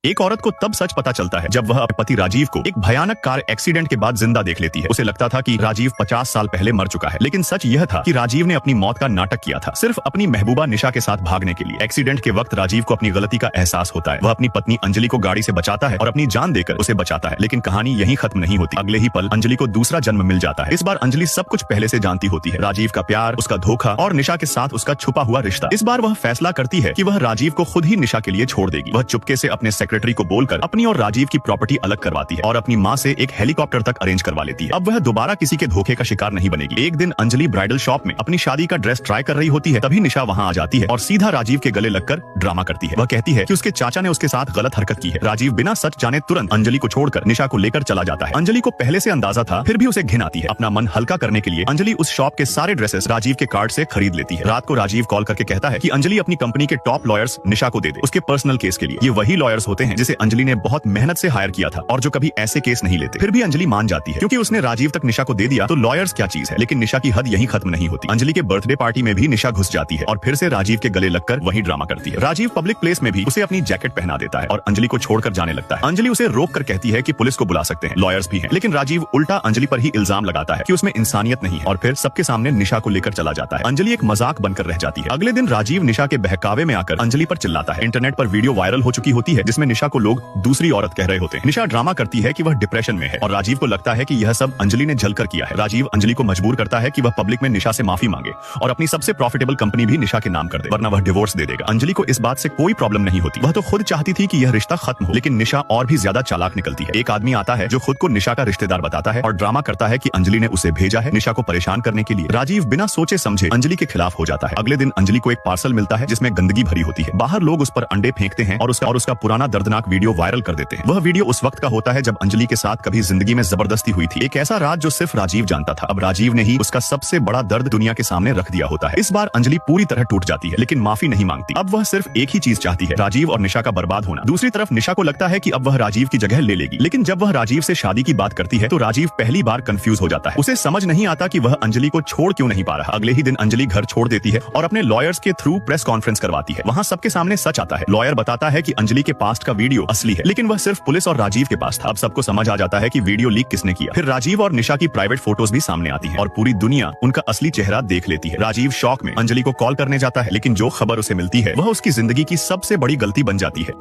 एक औरत को तब सच पता चलता है जब वह अपने पति राजीव को एक भयानक कार एक्सीडेंट के बाद जिंदा देख लेती है। उसे लगता था कि राजीव 50 साल पहले मर चुका है, लेकिन सच यह था कि राजीव ने अपनी मौत का नाटक किया था सिर्फ अपनी महबूबा निशा के साथ भागने के लिए। एक्सीडेंट के वक्त राजीव को अपनी गलती का एहसास होता है। वह अपनी पत्नी अंजलि को गाड़ी से बचाता है और अपनी जान देकर उसे बचाता है, लेकिन कहानी यहीं खत्म नहीं होती। अगले ही पल अंजलि को दूसरा जन्म मिल जाता है। इस बार अंजलि सब कुछ पहले से जानती होती है, राजीव का प्यार, उसका धोखा और निशा के साथ उसका छुपा हुआ रिश्ता। इस बार वह फैसला करती है कि वह राजीव को खुद ही निशा के लिए छोड़ देगी। वह चुपके से अपने सेक्रेटरी को बोलकर अपनी और राजीव की प्रॉपर्टी अलग करवाती है और अपनी माँ से एक हेलीकॉप्टर तक अरेंज करवा लेती है। अब वह दोबारा किसी के धोखे का शिकार नहीं बनेगी। एक दिन अंजलि ब्राइडल शॉप में अपनी शादी का ड्रेस ट्राई कर रही होती है, तभी निशा वहाँ आ जाती है और सीधा राजीव के गले लगकर ड्रामा करती है। वह कहती है कि उसके चाचा ने उसके साथ गलत हरकत की है। राजीव बिना सच जाने तुरंत अंजलि को छोड़कर निशा को लेकर चला जाता है। अंजलि को पहले से अंदाजा था, फिर भी उसे घिन आती है। अपना मन हल्का करने के लिए अंजलि उस शॉप के सारे ड्रेसेस राजीव के कार्ड से खरीद लेती है। रात को राजीव कॉल करके कहता है कि अंजलि अपनी कंपनी के टॉप लॉयर्स निशा को दे दे उसके पर्सनल केस के लिए। ये वही लॉयर्स होते हैं जिसे अंजलि ने बहुत मेहनत से हायर किया था और जो कभी ऐसे केस नहीं लेते। फिर भी अंजलि मान जाती है क्योंकि उसने राजीव तक निशा को दे दिया तो लॉयर्स क्या चीज है। लेकिन निशा की हद यहीं खत्म नहीं होती। अंजलि के बर्थडे पार्टी में भी निशा घुस जाती है और फिर से राजीव के गले लगकर वही ड्रामा करती है। राजीव पब्लिक प्लेस में भी उसे अपनी जैकेट पहना देता है और अंजलि को छोड़कर जाने लगता है। अंजलि उसे रोक कर कहती है कि पुलिस को बुला सकते हैं, लॉयर्स भी हैं। लेकिन राजीव उल्टा अंजलि पर ही इल्जाम लगाता है कि उसमें इंसानियत नहीं है और फिर सबके सामने निशा को लेकर चला जाता है। अंजलि एक मजाक बनकर रह जाती है। अगले दिन राजीव निशा के बहकावे में आकर अंजलि पर चिल्लाता है। इंटरनेट पर वीडियो वायरल हो चुकी होती है जिसमें निशा को लोग दूसरी औरत कह रहे होते हैं। निशा ड्रामा करती है कि वह डिप्रेशन में है और राजीव को लगता है कि यह सब अंजलि ने जलकर किया है। राजीव अंजलि को मजबूर करता है कि वह पब्लिक में निशा से माफी मांगे और अपनी सबसे प्रॉफिटेबल कंपनी भी निशा के नाम कर दे, वरना वह डिवोर्स दे देगा। अंजलि को इस बात से कोई प्रॉब्लम नहीं होती। वह तो खुद चाहती थी कि यह रिश्ता खत्म हो, लेकिन निशा और भी ज्यादा चालाक निकलती है। एक आदमी आता है जो खुद को निशा का रिश्तेदार बताता है और ड्रामा करता है कि अंजलि ने उसे भेजा है निशा को परेशान करने के लिए। राजीव बिना सोचे समझे अंजलि के खिलाफ हो जाता है। अगले दिन अंजलि को एक पार्सल मिलता है जिसमें गंदगी भरी होती है। बाहर लोग उस पर अंडे फेंकते हैं और उसका पुराना दर्दनाक वीडियो वायरल कर देते हैं। वह वीडियो उस वक्त का होता है जब अंजलि के साथ कभी जिंदगी में जबरदस्ती हुई थी। एक ऐसा राज जो सिर्फ राजीव जानता था। अब राजीव ने ही उसका सबसे बड़ा दर्द दुनिया के सामने रख दिया होता है। इस बार अंजलि पूरी तरह टूट जाती है, लेकिन माफी नहीं मांगती। अब वह सिर्फ एक ही चीज चाहती है, राजीव और निशा का बर्बाद होना। दूसरी तरफ निशा को लगता है कि अब वह राजीव की जगह ले लेगी, लेकिन जब वह राजीव से शादी की बात करती है तो राजीव पहली बार कंफ्यूज हो जाता है। उसे समझ नहीं आता कि वह अंजलि को छोड़ क्यों नहीं पा रहा। अगले ही दिन अंजलि घर छोड़ देती है और अपने लॉयर्स के थ्रू प्रेस कॉन्फ्रेंस करवाती है। वहाँ सबके सामने सच आता है। लॉयर बताता है कि अंजलि के पास्ट का वीडियो असली है, लेकिन वह सिर्फ पुलिस और राजीव के पास था। अब सबको समझ आ जाता है कि वीडियो लीक किसने किया। फिर राजीव और निशा की प्राइवेट फोटोज भी सामने आती हैं और पूरी दुनिया उनका असली चेहरा देख लेती है। राजीव शॉक में अंजलि को कॉल करने जाता है, लेकिन जो खबर उसे मिलती है वह उसकी जिंदगी की सबसे बड़ी गलती बन जाती है।